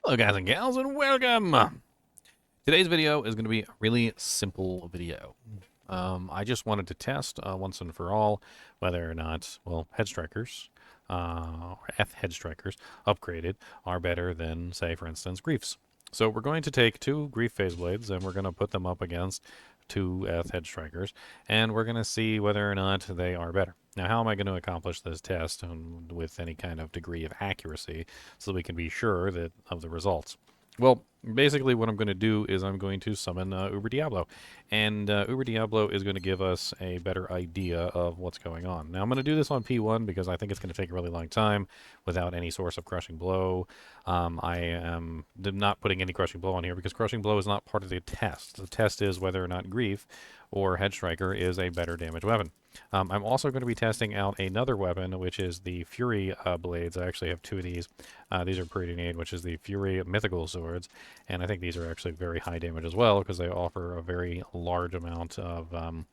Hello guys and gals and welcome! Today's video is going to be a really simple video. I just wanted to test once and for all whether or not, well, headstrikers, headstrikers upgraded are better than, say, for instance, griefs. So we're going to take two grief phase blades and we're going to put them up against two headstrikers, and we're going to see whether or not they are better. Now, how am I going to accomplish this test with any kind of degree of accuracy so that we can be sure that of the results? Well, basically what I'm going to do is I'm going to summon Uber Diablo, and Uber Diablo is going to give us a better idea of what's going on. Now, I'm going to do this on P1 because I think it's going to take a really long time without any source of Crushing Blow. I am not putting any Crushing Blow on here because Crushing Blow is not part of the test. The test is whether or not Grief or Headstriker is a better damage weapon. I'm also going to be testing out another weapon, which is the Fury blades. I actually have two of these. These are pretty neat, which is the Fury Mythical Swords, and I think these are actually very high damage as well because they offer a very large amount of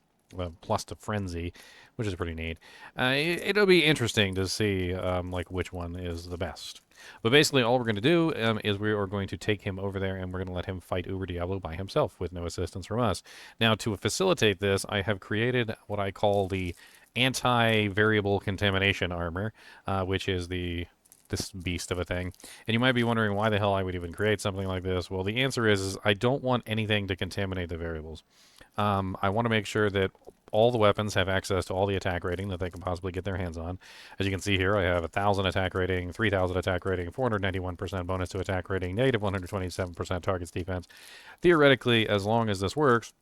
plus to Frenzy, which is pretty neat. It'll be interesting to see like which one is the best. But basically all we're going to do is we are going to take him over there and we're going to let him fight Uber Diablo by himself with no assistance from us. Now, to facilitate this, I have created what I call the anti-variable contamination armor, which is this beast of a thing. And you might be wondering why the hell I would even create something like this. Well, the answer is I don't want anything to contaminate the variables. I want to make sure that all the weapons have access to all the attack rating that they can possibly get their hands on. As you can see here, I have 1,000 attack rating, 3,000 attack rating, 491% bonus to attack rating, negative 127% target's defense. Theoretically, as long as this works,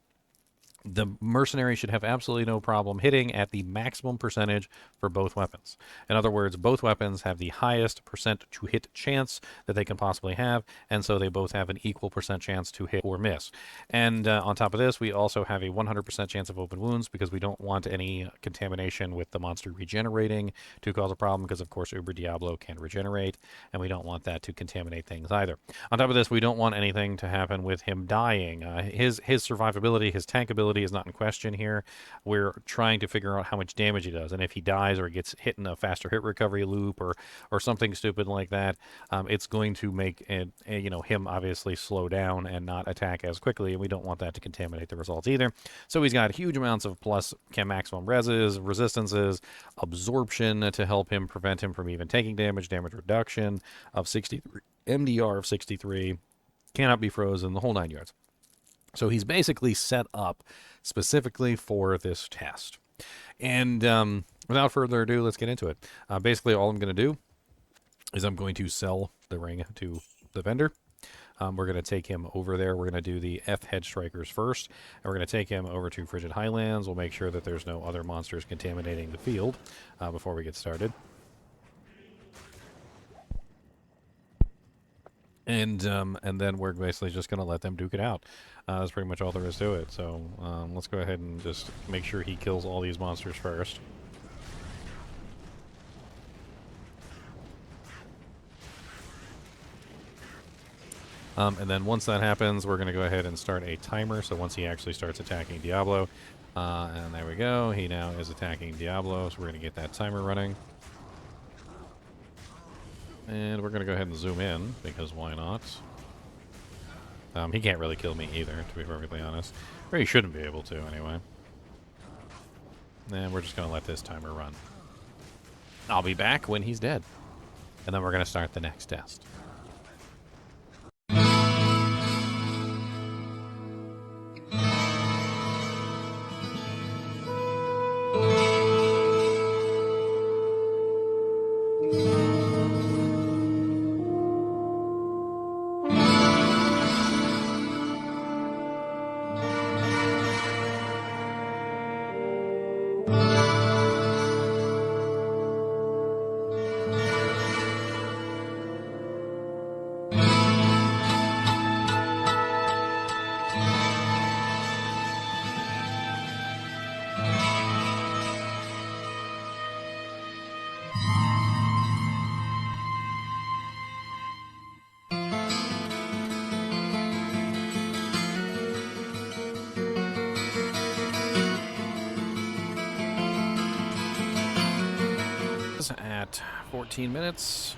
the mercenary should have absolutely no problem hitting at the maximum percentage for both weapons. In other words, both weapons have the highest percent to hit chance that they can possibly have, and so they both have an equal percent chance to hit or miss. And on top of this, we also have a 100% chance of open wounds because we don't want any contamination with the monster regenerating to cause a problem because, of course, Uber Diablo can regenerate, and we don't want that to contaminate things either. On top of this, we don't want anything to happen with him dying. His survivability, his tankability is not in question here. We're trying to figure out how much damage he does, and if he dies or gets hit in a faster hit recovery loop or something stupid like that, it's going to make it, him obviously slow down and not attack as quickly, and we don't want that to contaminate the results either. So he's got huge amounts of plus maximum resistances, absorption to help him prevent him from even taking damage reduction of 63, MDR of 63, cannot be frozen, the whole 9 yards. So he's basically set up specifically for this test. And without further ado, let's get into it. Basically, all I'm going to do is I'm going to sell the ring to the vendor. We're going to take him over there. We're going to do the Headstrikers first. And we're going to take him over to Frigid Highlands. We'll make sure that there's no other monsters contaminating the field before we get started. And then we're basically just going to let them duke it out. That's pretty much all there is to it. So let's go ahead and just make sure he kills all these monsters first. And then once that happens, we're going to go ahead and start a timer. So once he actually starts attacking Diablo, and there we go. He now is attacking Diablo, so we're going to get that timer running. And we're going to go ahead and zoom in, because why not? He can't really kill me either, to be perfectly honest. Or he shouldn't be able to, anyway. And we're just going to let this timer run. I'll be back when he's dead. And then we're going to start the next test. At 14 minutes,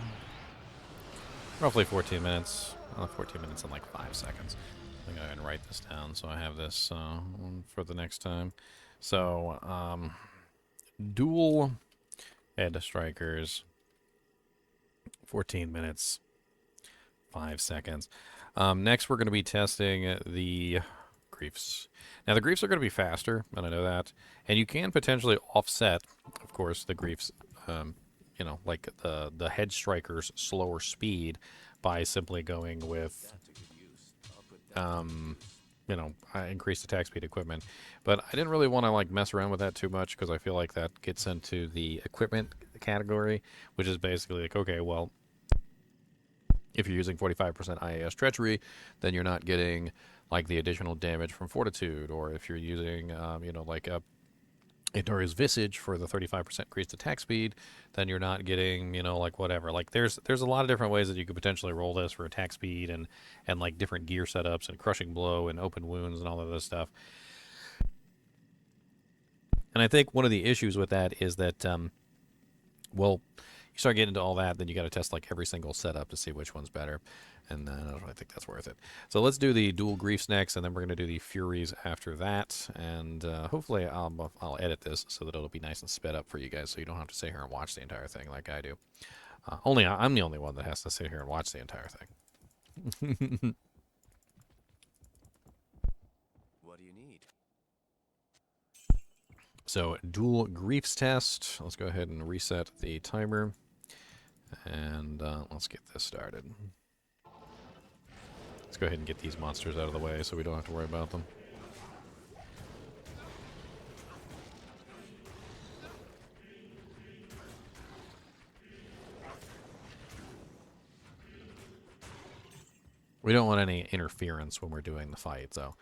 roughly 14 minutes. 14 minutes and like 5 seconds. I'm going to go ahead and write this down so I have this for the next time. So, dual headstrikers, 14 minutes, 5 seconds. Next, we're going to be testing the griefs. Now, the griefs are going to be faster, and I know that. And you can potentially offset, of course, the griefs, you know, like the headstrikers' slower speed by simply going with, you know, increased attack speed equipment. But I didn't really want to, like, mess around with that too much because I feel like that gets into the equipment category, which is basically like, okay, well, if you're using 45% IAS treachery, then you're not getting like the additional damage from fortitude, or if you're using, you know, like a Endur's Visage for the 35% increased attack speed, then you're not getting, you know, like whatever. Like there's a lot of different ways that you could potentially roll this for attack speed and like different gear setups and crushing blow and open wounds and all of this stuff. And I think one of the issues with that is that, well, you start getting into all that, then you got to test like every single setup to see which one's better. And I don't really think that's worth it. So let's do the dual griefs next, and then we're going to do the furies after that. And hopefully I'll edit this so that it'll be nice and sped up for you guys, so you don't have to sit here and watch the entire thing like I do. I'm the only one that has to sit here and watch the entire thing. What do you need? So dual griefs test. Let's go ahead and reset the timer, and let's get this started. Let's go ahead and get these monsters out of the way so we don't have to worry about them. We don't want any interference when we're doing the fight, so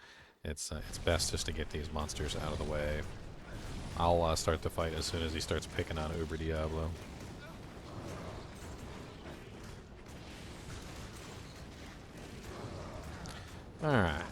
it's best just to get these monsters out of the way. I'll start the fight as soon as he starts picking on Uber Diablo. Alright.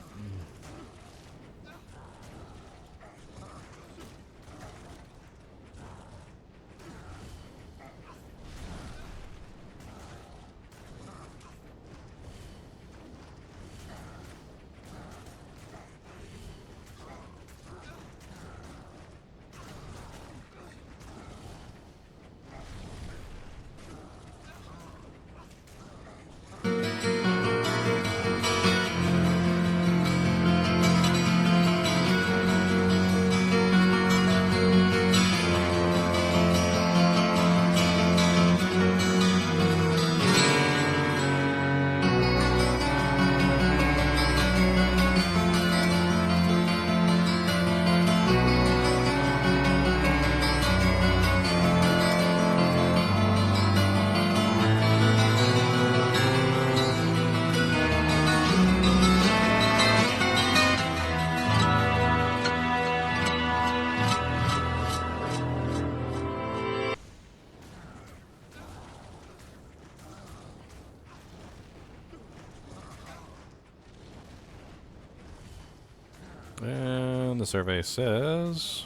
And the survey says...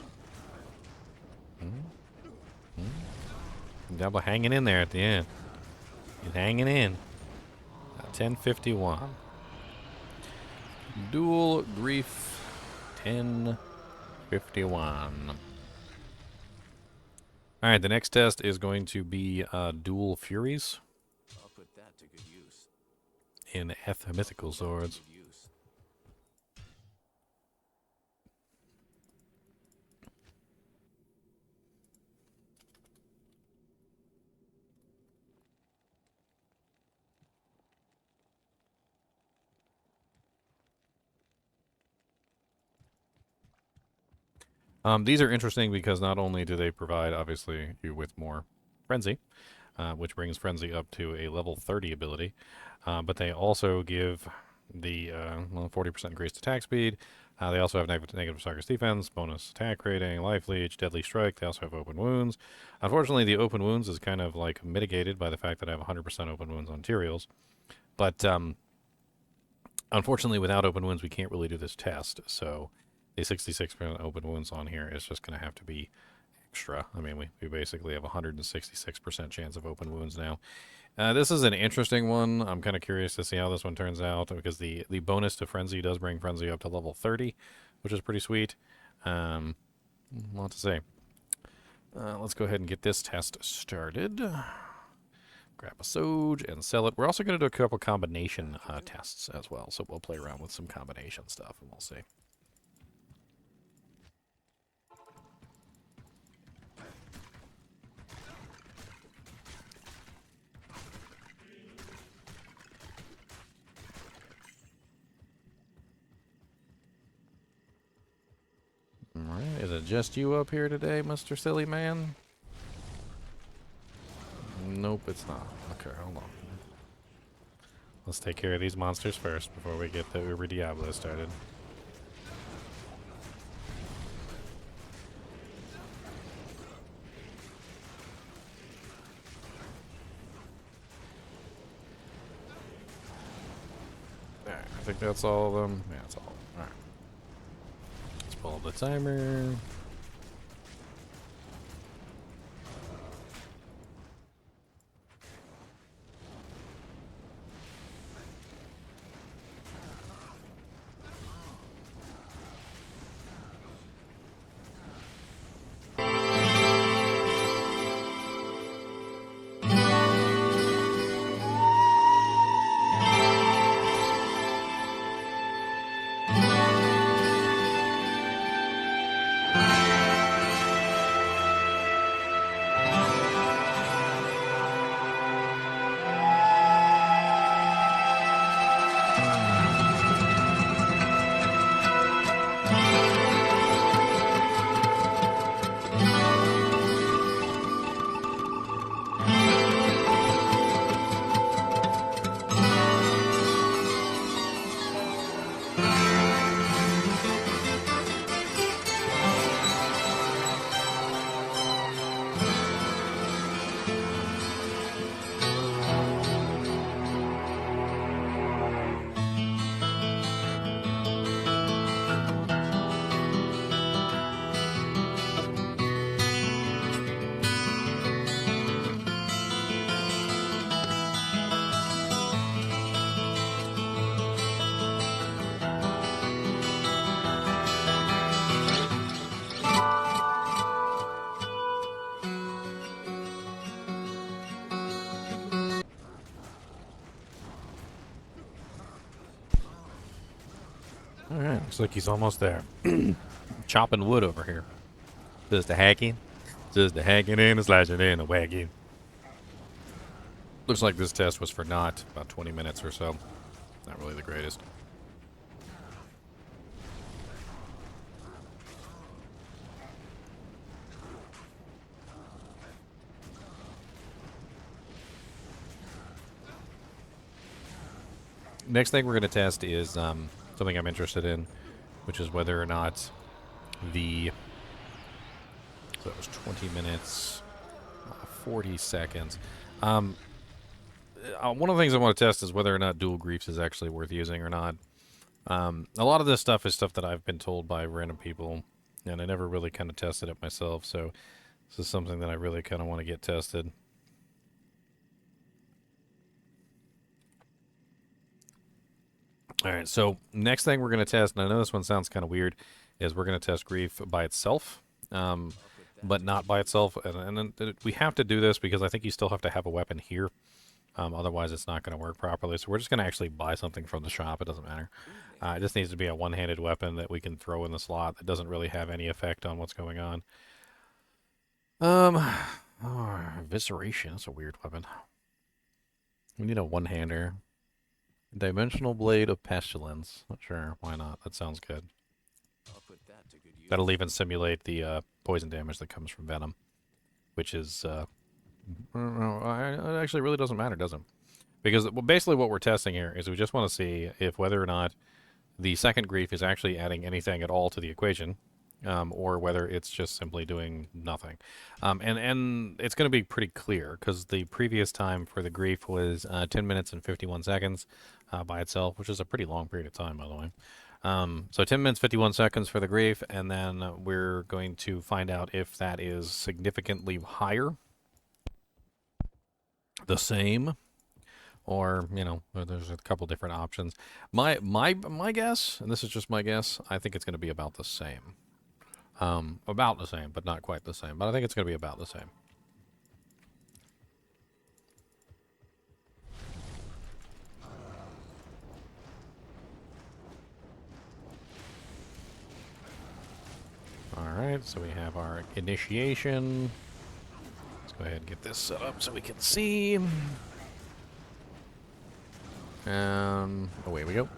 Diablo hanging in there at the end. He's hanging in. 1051. Dual grief 1051. Alright, the next test is going to be dual furies. I'll put that to good use. In mythical swords. These are interesting because not only do they provide, obviously, you with more frenzy, which brings frenzy up to a level 30 ability, but they also give the 40% increased attack speed. They also have negative target defense, bonus attack rating, life leech, deadly strike. They also have open wounds. Unfortunately, the open wounds is kind of like mitigated by the fact that I have 100% open wounds on materials. But unfortunately, without open wounds, we can't really do this test. So the 66% open wounds on here is just going to have to be extra. I mean, we basically have a 166% chance of open wounds now. This is an interesting one. I'm kind of curious to see how this one turns out because the bonus to Frenzy does bring Frenzy up to level 30, which is pretty sweet. A lot to say. Let's go ahead and get this test started. Grab a Soj and sell it. We're also going to do a couple combination tests as well, so we'll play around with some combination stuff and we'll see. Alright, is it just you up here today, Mr. Silly Man? Nope, it's not. Okay, hold on. Let's take care of these monsters first before we get the Uber Diablo started. Alright, I think that's all of them. Yeah, that's all. Alright. Let's pull the timer. Alright, looks like he's almost there. Chopping wood over here. Just the hacking. Just the hacking and the slashing and the wagging. Looks like this test was for not about 20 minutes or so. Not really the greatest. Next thing we're going to test is something I'm interested in, which is whether or not the... So that was 20 minutes, 40 seconds. One of the things I want to test is whether or not dual griefs is actually worth using or not. A lot of this stuff is stuff that I've been told by random people, and I never really kind of tested it myself, so this is something that I really kind of want to get tested. Alright, so next thing we're going to test, and I know this one sounds kind of weird, is we're going to test grief by itself, but not by itself. And we have to do this because I think you still have to have a weapon here. Otherwise, it's not going to work properly. So we're just going to actually buy something from the shop. It doesn't matter. It just needs to be a one-handed weapon that we can throw in the slot that doesn't really have any effect on what's going on. Evisceration. That's a weird weapon. We need a one-hander. Dimensional Blade of Pestilence. Not sure. Why not? That sounds good. I'll put that to good use. That'll even simulate the poison damage that comes from venom, which is it actually really doesn't matter, does it? Because basically what we're testing here is we just want to see if whether or not the second grief is actually adding anything at all to the equation, or whether it's just simply doing nothing. And it's going to be pretty clear because the previous time for the grief was 10 minutes and 51 seconds by itself, which is a pretty long period of time, by the way. So 10 minutes, 51 seconds for the grief, and then we're going to find out if that is significantly higher, the same, or you know, there's a couple different options. My guess, and this is just my guess, I think it's going to be about the same. About the same, but not quite the same. But I think it's going to be about the same. Alright, so we have our initiation. Let's go ahead and get this set up so we can see. Away we go.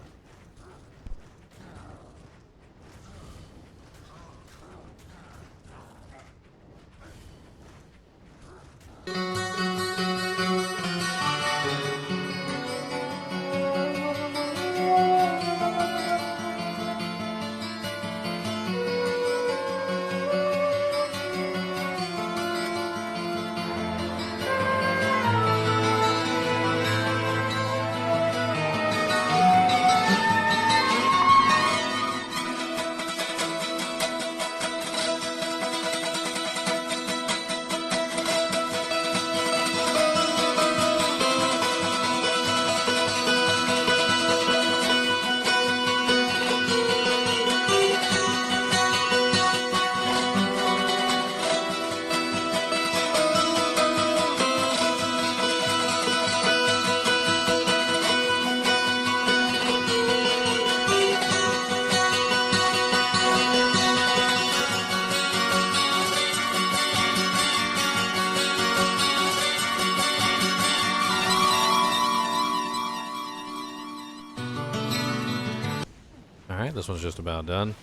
Alright, this one's just about done.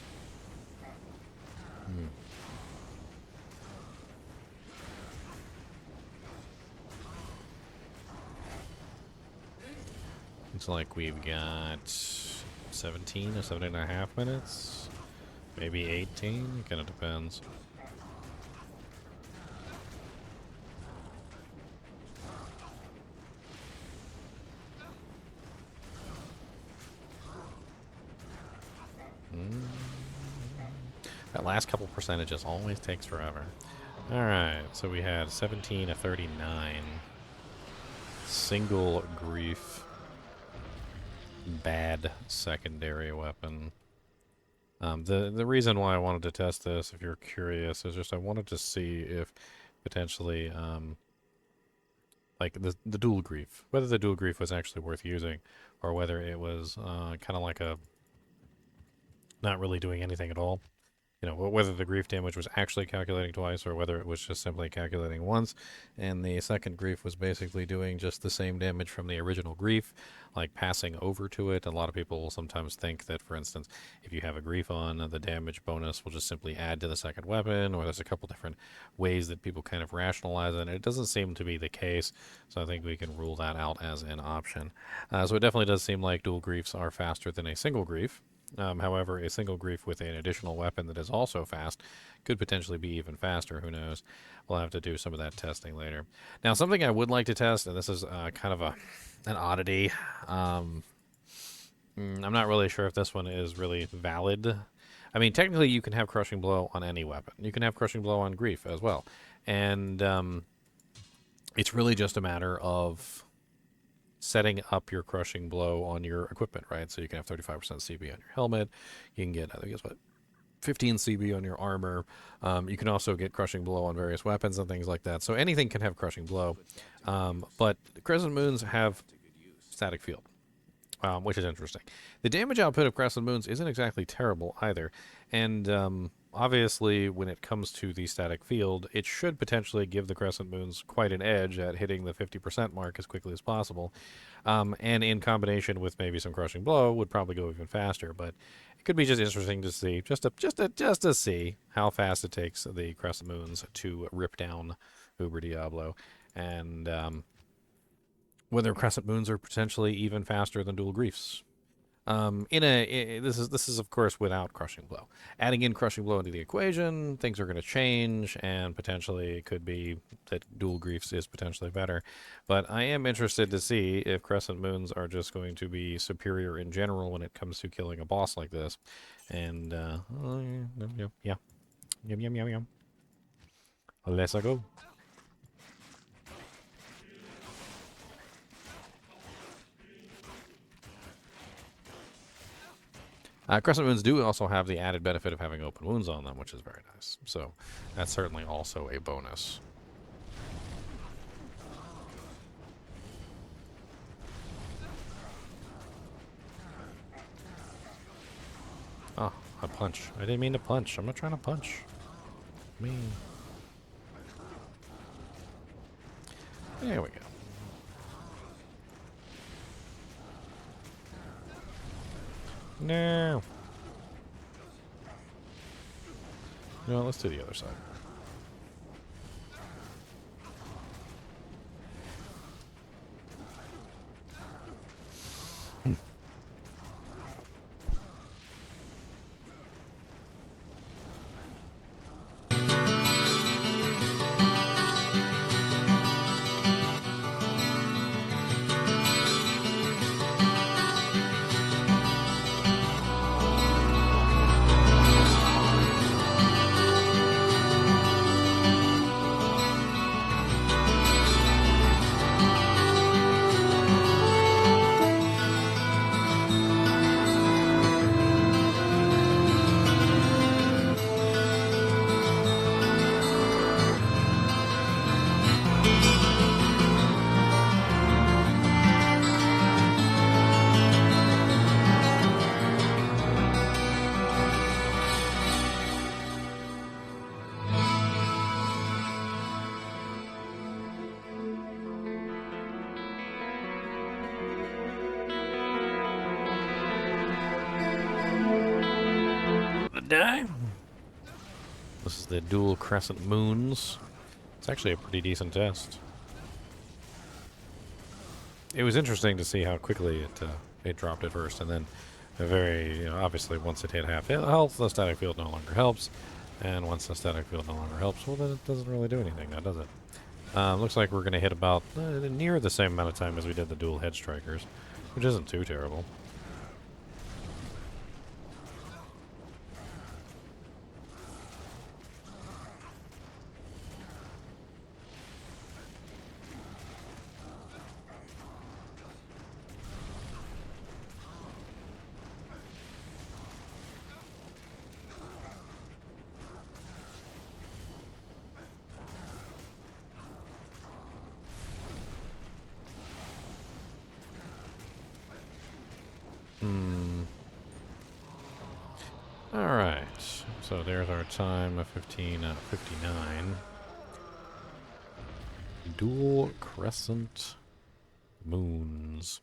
Looks like we've got 17 or 17.5 minutes. Maybe 18. It kind of depends. That last couple percentages always takes forever. Alright, so we had 17 to 39. Single grief. Bad secondary weapon. The reason why I wanted to test this, if you're curious, is just I wanted to see if potentially, like the dual grief, whether the dual grief was actually worth using, or whether it was kind of like a not really doing anything at all. You know, whether the grief damage was actually calculating twice or whether it was just simply calculating once, and the second grief was basically doing just the same damage from the original grief, like passing over to it. A lot of people will sometimes think that, for instance, if you have a grief on, the damage bonus will just simply add to the second weapon, or there's a couple different ways that people kind of rationalize it, and it doesn't seem to be the case, so I think we can rule that out as an option. So it definitely does seem like dual griefs are faster than a single grief. However, a single grief with an additional weapon that is also fast could potentially be even faster. Who knows? We'll have to do some of that testing later. Now, something I would like to test, and this is kind of an oddity. I'm not really sure if this one is really valid. I mean, technically, you can have Crushing Blow on any weapon. You can have Crushing Blow on Grief as well. And it's really just a matter of setting up your Crushing Blow on your equipment, right? So you can have 35% CB on your helmet. You can get, I guess, what, 15 CB on your armor. You can also get Crushing Blow on various weapons and things like that. So anything can have Crushing Blow. But Crescent Moons have static field, which is interesting. The damage output of Crescent Moons isn't exactly terrible either. And obviously, when it comes to the static field, it should potentially give the Crescent Moons quite an edge at hitting the 50% mark as quickly as possible. And in combination with maybe some Crushing Blow, would probably go even faster. But it could be just interesting to see, just to see how fast it takes the Crescent Moons to rip down Uber Diablo, and whether Crescent Moons are potentially even faster than Dual Griefs. This is of course without Crushing Blow. Adding in Crushing Blow into the equation, things are going to change, and potentially it could be that Dual Griefs is potentially better. But I am interested to see if Crescent Moons are just going to be superior in general when it comes to killing a boss like this. And yeah, yum. Let's go. Crescent wounds do also have the added benefit of having open wounds on them, which is very nice. So that's certainly also a bonus. Oh, a punch. I didn't mean to punch. I'm not trying to punch. There we go. No. No, let's do the other side. Die. This is the dual crescent moons. It's actually a pretty decent test. It was interesting to see how quickly it dropped at first, and then obviously once it hit half health, the static field no longer helps, and once the static field no longer helps, well, then it doesn't really do anything now, does it? Looks like we're going to hit about near the same amount of time as we did the dual headstrikers, which isn't too terrible. Alright, so there's our time of 15:59. Dual crescent moons.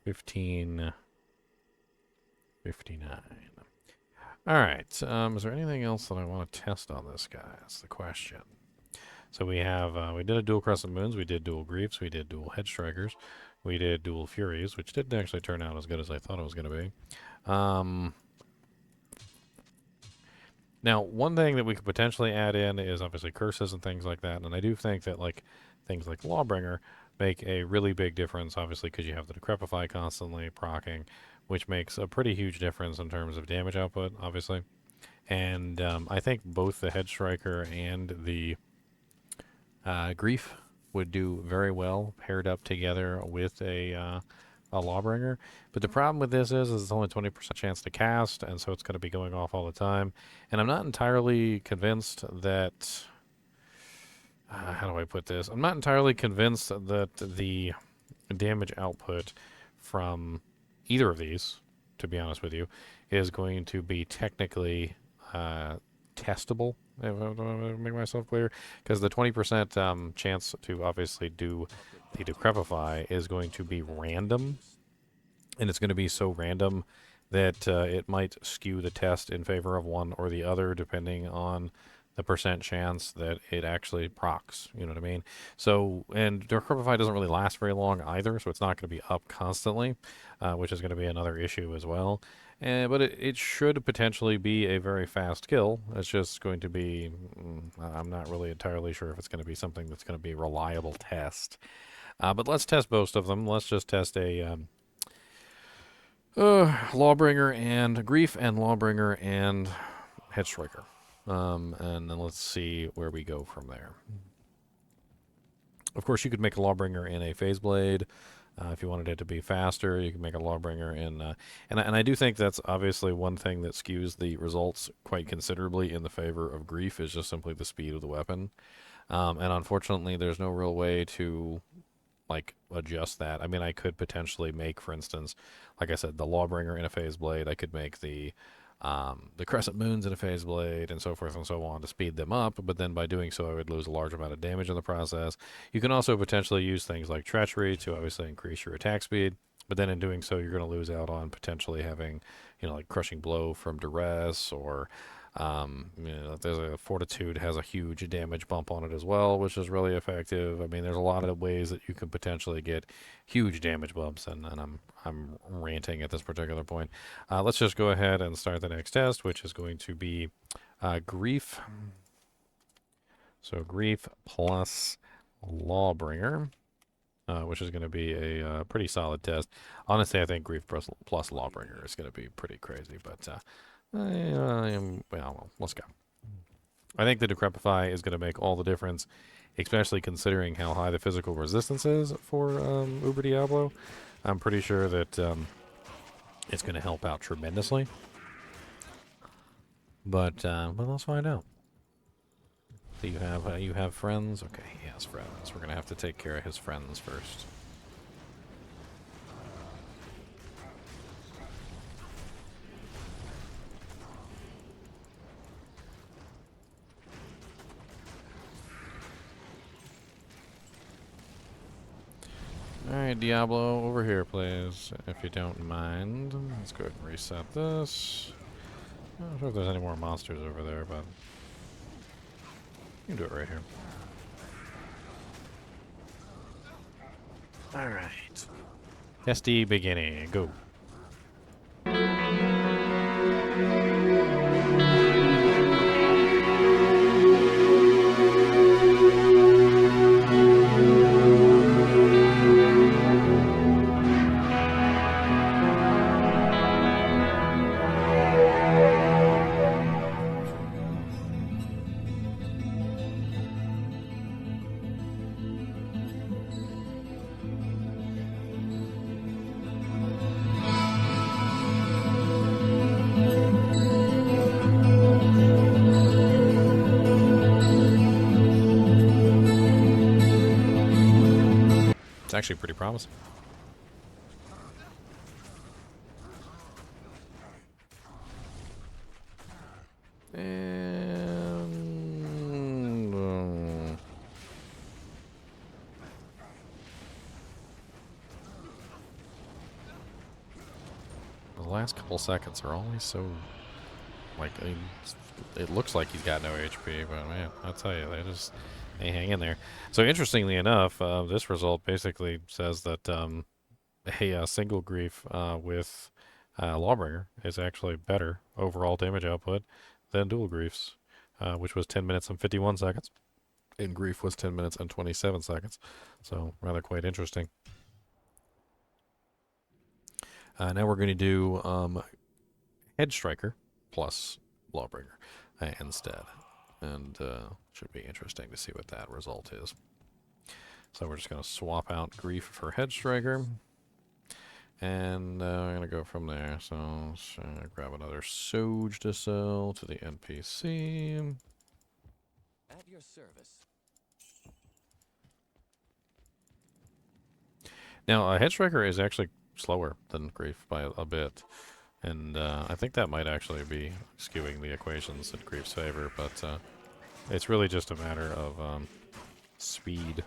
15:59. Alright, is there anything else that I want to test on this guy? That's the question. So we have, we did a dual crescent moons, we did dual griefs, we did dual headstrikers, we did dual furies, which didn't actually turn out as good as I thought it was going to be. Now, one thing that we could potentially add in is obviously curses and things like that, and I do think that things like lawbringer make a really big difference, obviously, because you have the decrepify constantly proccing, which makes a pretty huge difference in terms of damage output, obviously. And I think both the headstriker and the grief would do very well paired up together with a lawbringer. But the problem with this is it's only 20% chance to cast, and so it's going to be going off all the time. And I'm not entirely convinced that... how do I put this? I'm not entirely convinced that the damage output from either of these, to be honest with you, is going to be technically testable, if I make myself clear. Because the 20% chance to obviously do the decrepify is going to be random, and it's going to be so random that it might skew the test in favor of one or the other, depending on the percent chance that it actually procs. You know what I mean? So, and decrepify doesn't really last very long either, so it's not going to be up constantly, which is going to be another issue as well. But it should potentially be a very fast kill. It's just going to be, I'm not really entirely sure if it's going to be something that's going to be a reliable test. But let's test both of them. Let's just test a lawbringer and grief, and lawbringer and headstriker. And then let's see where we go from there. Of course, you could make a lawbringer in a phase blade. If you wanted it to be faster, you can make a lawbringer and I do think that's obviously one thing that skews the results quite considerably in the favor of grief is just simply the speed of the weapon. And unfortunately, there's no real way to like adjust that. I mean, I could potentially make, for instance, like I said, the lawbringer in a phase blade. I could make the crescent moons in a phase blade and so forth and so on to speed them up, but then by doing so I would lose a large amount of damage in the process. You can also potentially use things like treachery to obviously increase your attack speed, but then in doing so you're going to lose out on potentially having, like crushing blow from duress, or there's a fortitude has a huge damage bump on it as well, which is really effective. I mean, there's a lot of ways that you can potentially get huge damage bumps, and I'm ranting at this particular point. Let's just go ahead and start the next test, which is going to be grief. So grief plus lawbringer, which is going to be a pretty solid test. Honestly, I think grief plus lawbringer is going to be pretty crazy, but well, let's go. I think the Decrepify is going to make all the difference, especially considering how high the physical resistance is for Uber Diablo. I'm pretty sure that it's going to help out tremendously. But let's find out. Do you have friends? Okay, he has friends. We're going to have to take care of his friends first. Alright, Diablo, over here, please, if you don't mind. Let's go ahead and reset this. I'm not sure if there's any more monsters over there, but you can do it right here. Alright. SD beginning, go. It's actually pretty promising. And the last couple seconds are always so like it looks like he's got no HP, but man, I'll tell you, they hang in there. So interestingly enough, this result basically says that a single grief with Lawbringer is actually better overall damage output than dual griefs, which was 10 minutes and 51 seconds, and grief was 10 minutes and 27 seconds. So rather quite interesting. Now we're going to do Headstriker plus Lawbringer instead. And should be interesting to see what that result is. So we're just going to swap out Grief for Headstriker. And I'm going to go from there. So let's grab another Soge to sell to the NPC. At your service. Now, Headstriker is actually slower than Grief by a bit. And I think that might actually be skewing the equations in Grief's favor, but it's really just a matter of speed.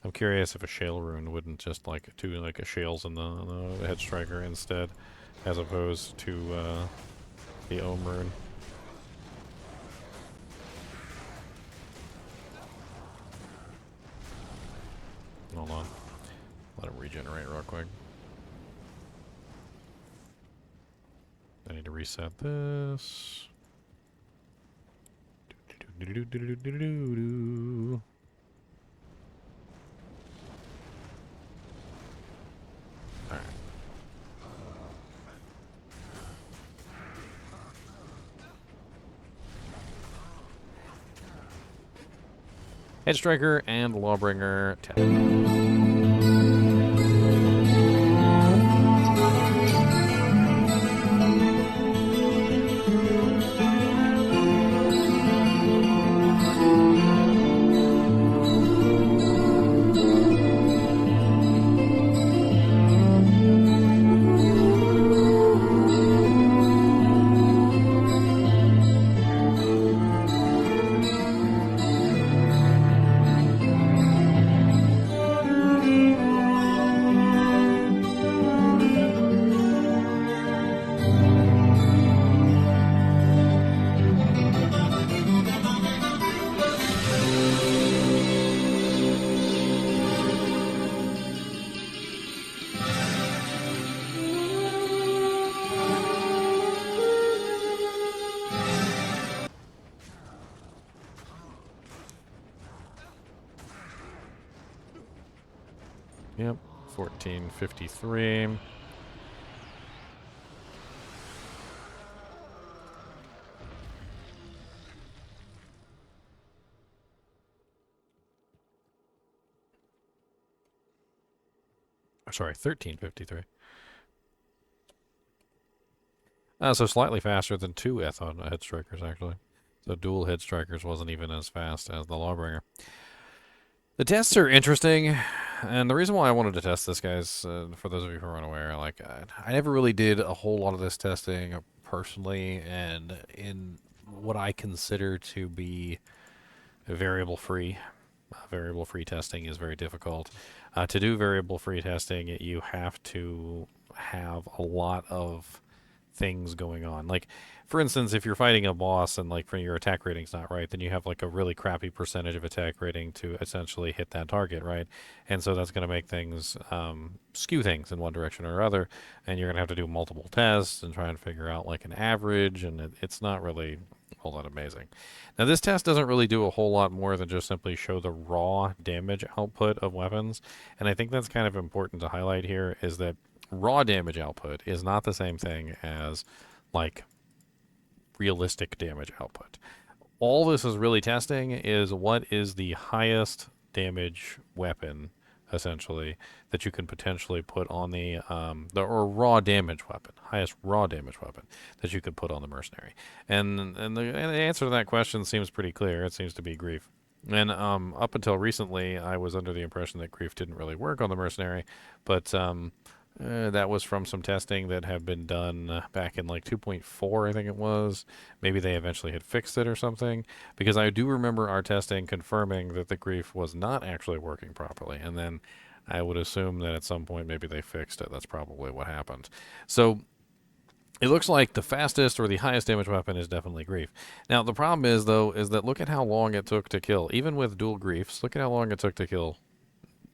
I'm curious if a Shale Rune wouldn't just do like a Shales in the Headstriker instead, as opposed to the Ohm Rune. Hold on. Let him regenerate real quick. I need to reset this. Alright. Headstriker and Lawbringer. Yep, 1453. Sorry, 1353. So slightly faster than 2 on headstrikers, actually. So dual headstrikers wasn't even as fast as the lawbringer. The tests are interesting, and the reason why I wanted to test this, guys, for those of you who are unaware, like I never really did a whole lot of this testing personally, and in what I consider to be variable free. Variable free testing is very difficult. To do variable free testing, you have to have a lot of things going on. Like, for instance, if you're fighting a boss and like for your attack rating's not right, then you have like a really crappy percentage of attack rating to essentially hit that target, right? And so that's going to make things skew things in one direction or other, and you're going to have to do multiple tests and try and figure out like an average, and it's not really all that amazing. Now, this test doesn't really do a whole lot more than just simply show the raw damage output of weapons, and I think that's kind of important to highlight here is that raw damage output is not the same thing as like realistic damage output. All this is really testing is what is the highest damage weapon essentially that you can potentially put on the or raw damage weapon, highest raw damage weapon that you could put on the mercenary. And the answer to that question seems pretty clear. It seems to be grief. And up until recently, I was under the impression that grief didn't really work on the mercenary, but that was from some testing that had been done back in like 2.4, I think it was. Maybe they eventually had fixed it or something. Because I do remember our testing confirming that the grief was not actually working properly. And then I would assume that at some point maybe they fixed it. That's probably what happened. So it looks like the fastest or the highest damage weapon is definitely grief. Now the problem is though, is that look at how long it took to kill. Even with dual griefs, look at how long it took to kill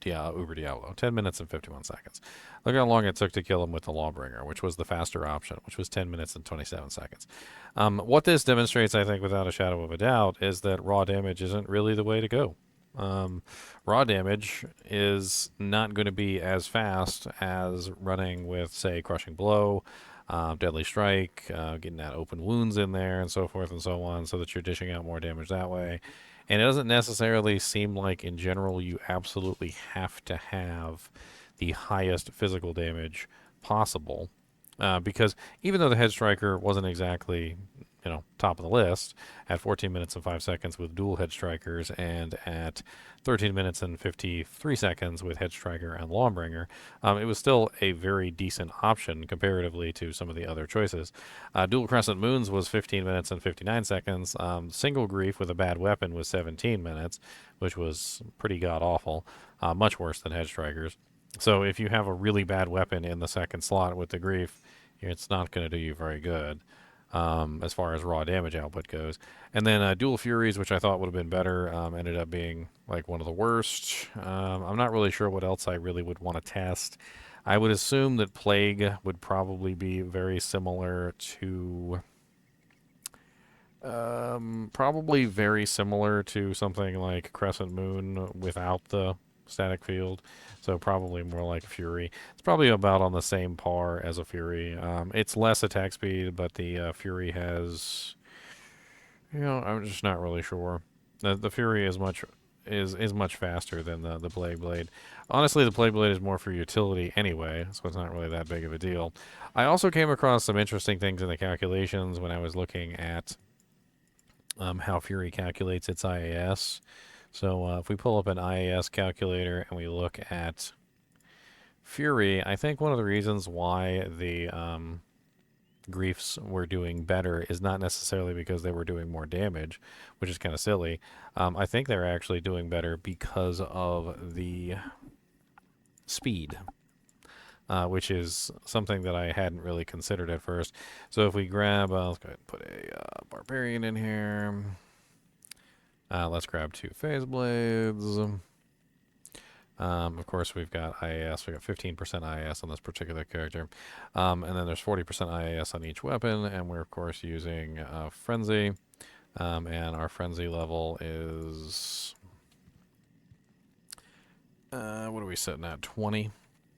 Uber Diablo, 10 minutes and 51 seconds. Look how long it took to kill him with the Lawbringer, which was the faster option, which was 10 minutes and 27 seconds. What this demonstrates, I think, without a shadow of a doubt, is that raw damage isn't really the way to go. Raw damage is not going to be as fast as running with, say, Crushing Blow, Deadly Strike, getting that open wounds in there, and so forth and so on, so that you're dishing out more damage that way. And it doesn't necessarily seem like, in general, you absolutely have to have the highest physical damage possible. Because even though the Headstriker wasn't exactly, top of the list at 14 minutes and 5 seconds with dual Headstrikers and at 13 minutes and 53 seconds with Headstriker and Lawbringer, it was still a very decent option comparatively to some of the other choices. Dual Crescent Moons was 15 minutes and 59 seconds. Single Grief with a bad weapon was 17 minutes, which was pretty god-awful, much worse than Headstrikers. So if you have a really bad weapon in the second slot with the Grief, it's not going to do you very good. As far as raw damage output goes. And then Dual Furies, which I thought would have been better, ended up being like one of the worst. I'm not really sure what else I really would want to test. I would assume that Plague would probably be very similar to... probably very similar to something like Crescent Moon without the static field. So probably more like Fury. It's probably about on the same par as a Fury. It's less attack speed, but the Fury has, I'm just not really sure. The Fury is much faster than the Plague Blade. Honestly, the Plague Blade is more for utility anyway, so it's not really that big of a deal. I also came across some interesting things in the calculations when I was looking at how Fury calculates its IAS. So if we pull up an IAS calculator and we look at Fury, I think one of the reasons why the Griefs were doing better is not necessarily because they were doing more damage, which is kind of silly. I think they're actually doing better because of the speed, which is something that I hadn't really considered at first. So if we grab, let's go ahead and put a Barbarian in here. Let's grab 2 Phase Blades. Of course, we've got IAS. We've got 15% IAS on this particular character. And then there's 40% IAS on each weapon. And we're, of course, using Frenzy. And our Frenzy level is What are we sitting at? 20.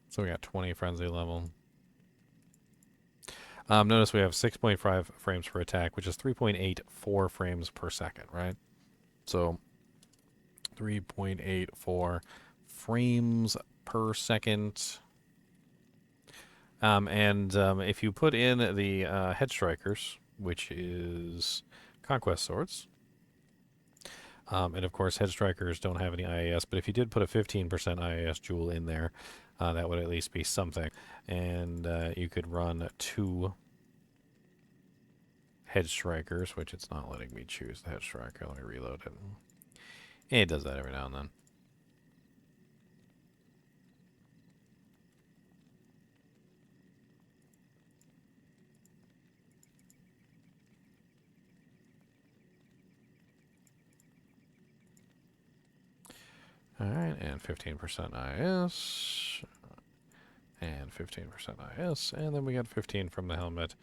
So we got 20 frenzy level. Notice we have 6.5 frames per attack, which is 3.84 frames per second, right? So 3.84 frames per second. If you put in the headstrikers, which is conquest swords, and of course headstrikers don't have any IAS, but if you did put a 15% IAS jewel in there, that would at least be something. And you could run 2 headstrikers, which it's not letting me choose the headstriker. Let me reload it. It does that every now and then. Alright, and 15% IS. And 15% IS. And then we got 15 from the helmet.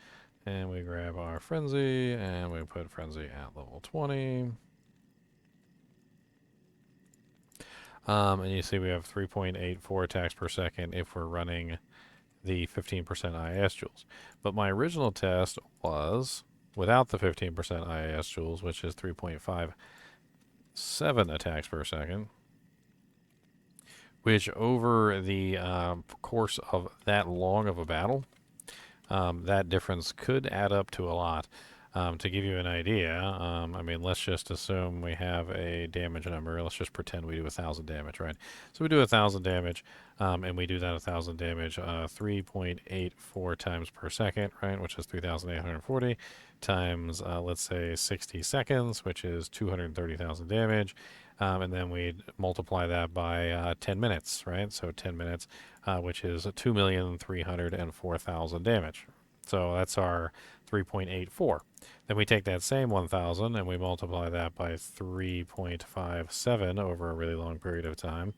And we grab our frenzy, and we put frenzy at level 20. And you see we have 3.84 attacks per second if we're running the 15% IS jewels. But my original test was without the 15% IS jewels, which is 3.57 attacks per second, which over the course of that long of a battle, that difference could add up to a lot. To give you an idea, I mean, let's just assume we have a damage number. Let's just pretend we do 1,000 damage, right? So we do 1,000 damage, and we do that 1,000 damage 3.84 times per second, right? Which is 3,840 times, let's say, 60 seconds, which is 230,000 damage. And then we multiply that by 10 minutes, right? So 10 minutes, which is 2,304,000 damage. So that's our 3.84. Then we take that same 1,000 and we multiply that by 3.57 over a really long period of time.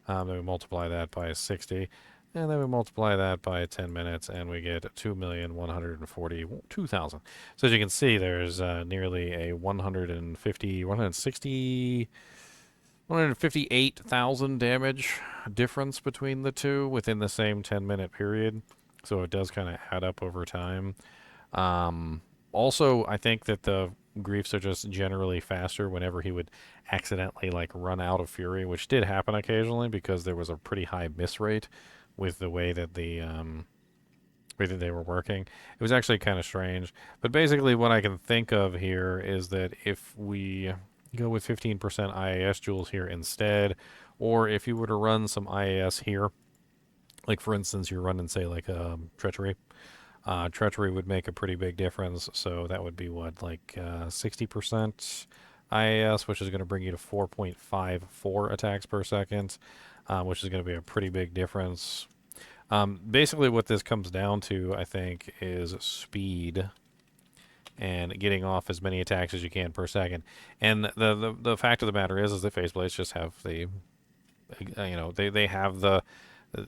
Then we multiply that by 60. And then we multiply that by 10 minutes and we get 2,142,000. So as you can see, there's nearly a 158,000 damage difference between the two within the same 10-minute period. So it does kind of add up over time. Also, I think that the griefs are just generally faster whenever he would accidentally like run out of fury, which did happen occasionally because there was a pretty high miss rate with the way that the way that they were working. It was actually kind of strange. But basically what I can think of here is that if we go with 15% IAS jewels here instead, or if you were to run some IAS here, like for instance you're running say like treachery. Treachery would make a pretty big difference, so that would be what, like 60% IAS, which is going to bring you to 4.54 attacks per second, which is going to be a pretty big difference. Basically what this comes down to, I think, is speed and getting off as many attacks as you can per second. And the fact of the matter is that phase blades just have the, they have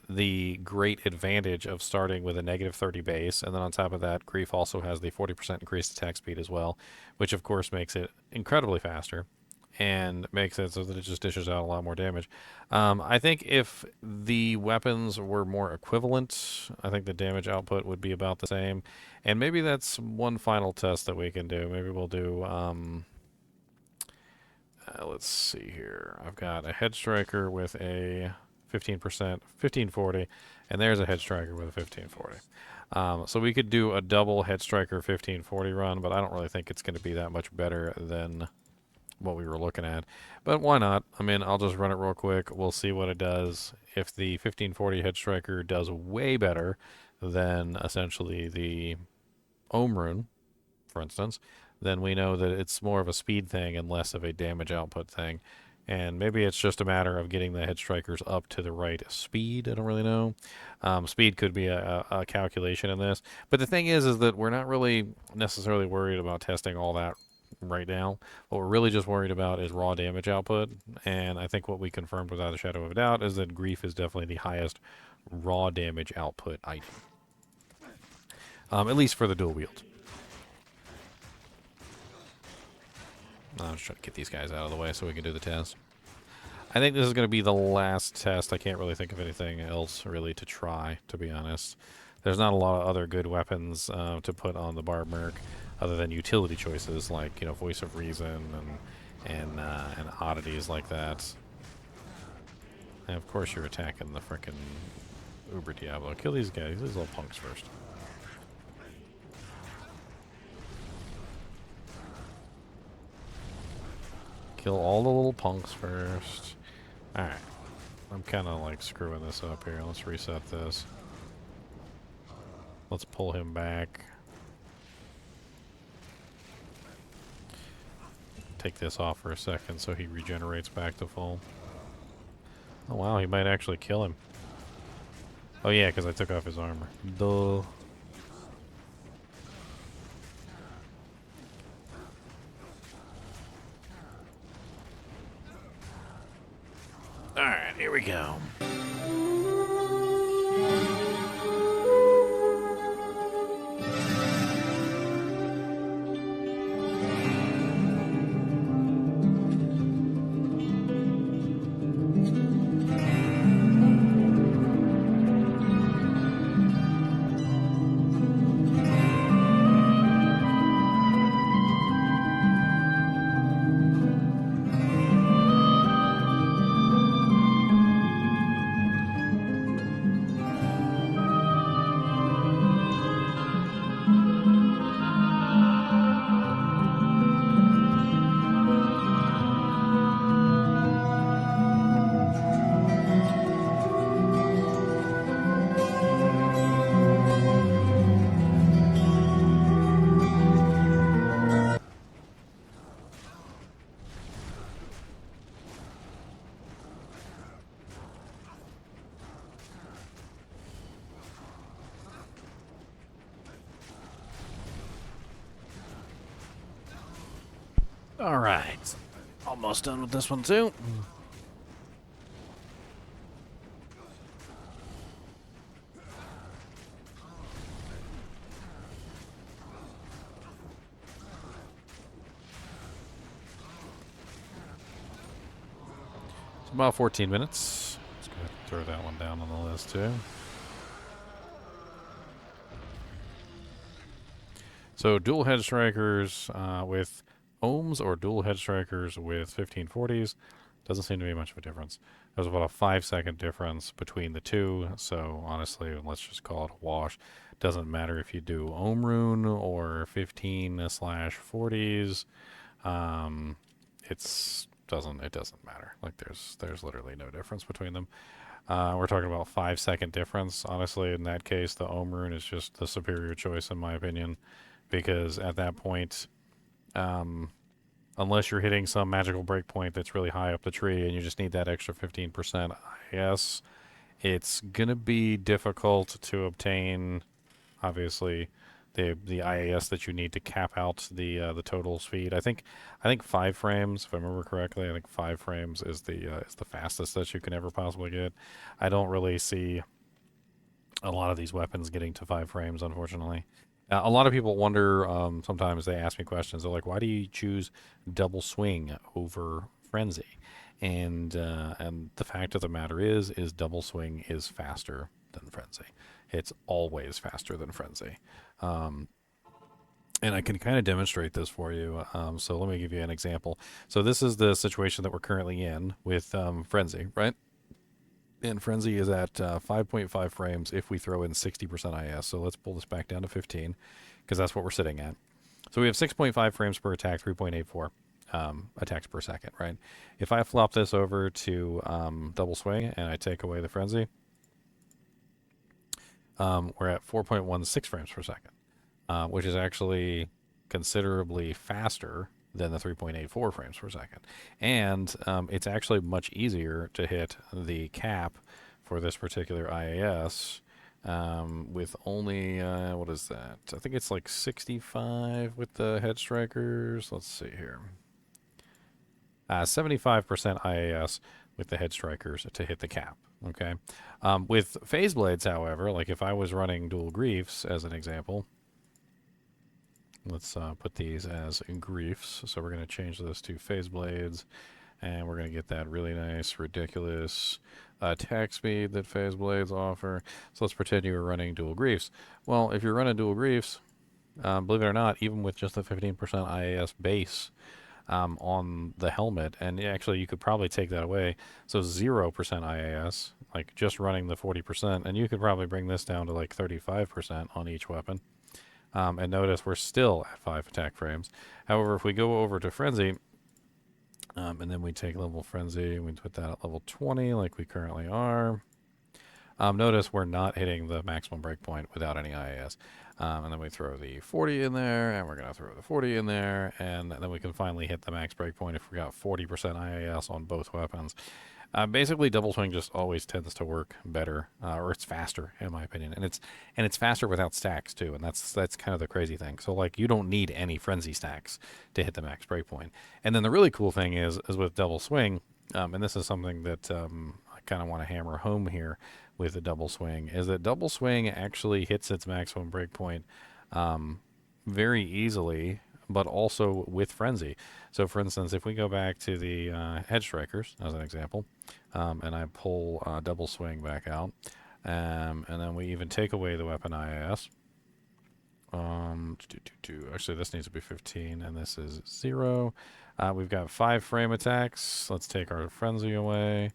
the great advantage of starting with a negative 30 base, and then on top of that, Grief also has the 40% increased attack speed as well, which of course makes it incredibly faster and makes it so that it just dishes out a lot more damage. I think if the weapons were more equivalent, I think the damage output would be about the same. And maybe that's one final test that we can do. Maybe we'll do, let's see here. I've got a Headstriker with a 15%, 1540, and there's a Headstriker with a 1540. So we could do a double Headstriker 1540 run, but I don't really think it's going to be that much better than what we were looking at. But why not? I mean, I'll just run it real quick. We'll see what it does. If the 1540 Headstriker does way better than essentially the Ohm Rune, for instance, then we know that it's more of a speed thing and less of a damage output thing. And maybe it's just a matter of getting the Headstrikers up to the right speed. I don't really know. Speed could be a calculation in this. But the thing is that we're not really necessarily worried about testing all that right now. What we're really just worried about is raw damage output. And I think what we confirmed without a shadow of a doubt is that Grief is definitely the highest raw damage output item. At least for the dual wield. I'm just trying to get these guys out of the way so we can do the test. I think this is going to be the last test. I can't really think of anything else really to try, to be honest. There's not a lot of other good weapons to put on the Barb Merc other than utility choices like, you know, Voice of Reason and oddities like that. And of course you're attacking the frickin' Uber Diablo. Kill these guys, these little punks first. Kill all the little punks first. Alright. I'm kind of like screwing this up here. Let's reset this. Let's pull him back. Take this off for a second so he regenerates back to full. Oh wow, he might actually kill him. Oh yeah, because I took off his armor. Duh. Alright, here we go. Alright. Almost done with this one too. It's about 14 minutes. Let's go ahead and throw that one down on the list too. So dual headstrikers with ohms or dual headstrikers with 1540s. Doesn't seem to be much of a difference. There's about a 5-second difference between the two, so honestly, let's just call it a wash. Doesn't matter if you do ohm rune or 15/40s. It doesn't matter. Like there's literally no difference between them. We're talking about 5-second difference. Honestly, in that case, the ohm rune is just the superior choice in my opinion, because at that point, unless you're hitting some magical breakpoint that's really high up the tree and you just need that extra 15% IS, it's gonna be difficult to obtain. Obviously, the IAS that you need to cap out the total speed. I think 5 frames, if I remember correctly. I think 5 frames is the fastest that you can ever possibly get. I don't really see a lot of these weapons getting to 5 frames, unfortunately. A lot of people wonder, sometimes they ask me questions. They're like, why do you choose double swing over frenzy? And the fact of the matter is double swing is faster than frenzy. It's always faster than frenzy. And I can kind of demonstrate this for you. So let me give you an example. So this is the situation that we're currently in with frenzy, right? And frenzy is at 5.5 frames if we throw in 60% IS. So let's pull this back down to 15 because that's what we're sitting at. So we have 6.5 frames per attack, 3.84 attacks per second, right? If I flop this over to double swing and I take away the frenzy, we're at 4.16 frames per second, which is actually considerably faster than the 3.84 frames per second. And it's actually much easier to hit the cap for this particular IAS with only, what is that? I think it's like 65 with the headstrikers. Let's see here. 75% IAS with the headstrikers to hit the cap. Okay. With phase blades, however, like if I was running dual griefs as an example, let's put these as griefs. So we're going to change this to phase blades. And we're going to get that really nice, ridiculous attack speed that phase blades offer. So let's pretend you were running dual griefs. Well, if you're running dual griefs, believe it or not, even with just the 15% IAS base on the helmet, and actually you could probably take that away, so 0% IAS, like just running the 40%, and you could probably bring this down to like 35% on each weapon. And notice we're still at 5 attack frames. However, if we go over to Frenzy, and then we take level Frenzy, we put that at level 20 like we currently are. Notice we're not hitting the maximum breakpoint without any IAS. And then we throw the 40 in there, and we're going to throw the 40 in there, and then we can finally hit the max breakpoint if we got 40% IAS on both weapons. Basically, double swing just always tends to work better, or it's faster, in my opinion, and it's faster without stacks too, and that's kind of the crazy thing. So like, you don't need any frenzy stacks to hit the max breakpoint. And then the really cool thing is with double swing, and this is something that I kind of want to hammer home here with the double swing, is that double swing actually hits its maximum breakpoint very easily, but also with frenzy. So for instance, if we go back to the Headstrikers as an example, and I pull double swing back out, and then we even take away the weapon IAS. Actually, this needs to be 15, and this is 0. We've got 5 frame attacks. Let's take our frenzy away.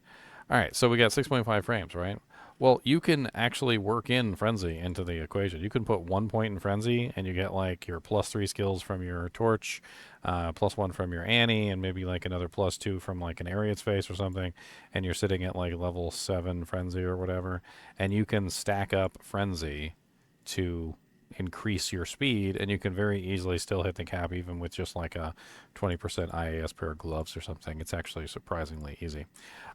All right, so we got 6.5 frames, right? Well, you can actually work in Frenzy into the equation. You can put 1 point in Frenzy, and you get like your +3 skills from your Torch, +1 from your Annie, and maybe like another +2 from like an Ariad's Face or something, and you're sitting at like level 7 Frenzy or whatever, and you can stack up Frenzy to increase your speed, and you can very easily still hit the cap even with just like a 20% IAS pair of gloves or something. It's actually surprisingly easy,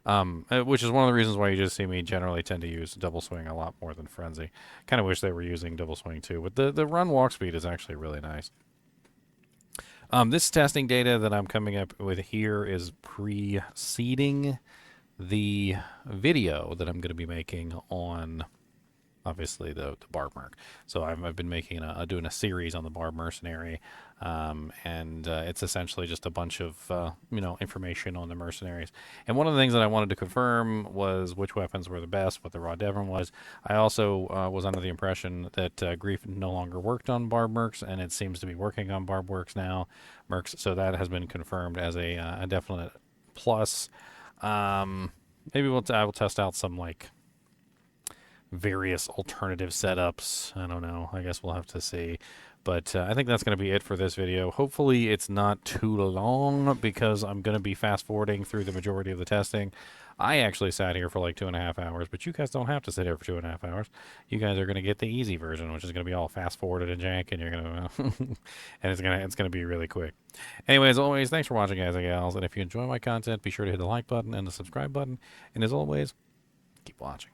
which is one of the reasons why you just see me generally tend to use double swing a lot more than frenzy. Kind of wish they were using double swing too, but the run walk speed is actually really nice. This testing data that I'm coming up with here is preceding the video that I'm going to be making on, obviously, the Barb Merc. So I've been making doing a series on the Barb Mercenary, and it's essentially just a bunch of information on the mercenaries. And one of the things that I wanted to confirm was which weapons were the best, what the raw Devon was. I also was under the impression that Grief no longer worked on Barb Mercs, and it seems to be working on Barb Mercs now. So that has been confirmed as a definite plus. Maybe I will test out some like various alternative setups. I don't know. I guess we'll have to see. But I think that's going to be it for this video. Hopefully it's not too long, because I'm going to be fast forwarding through the majority of the testing. I actually sat here for like 2.5 hours, but you guys don't have to sit here for 2.5 hours. You guys are going to get the easy version, which is going to be all fast forwarded and jank, and you're going to and it's going to be really quick. Anyway, as always, thanks for watching, guys and gals. And if you enjoy my content, be sure to hit the like button and the subscribe button. And as always, keep watching.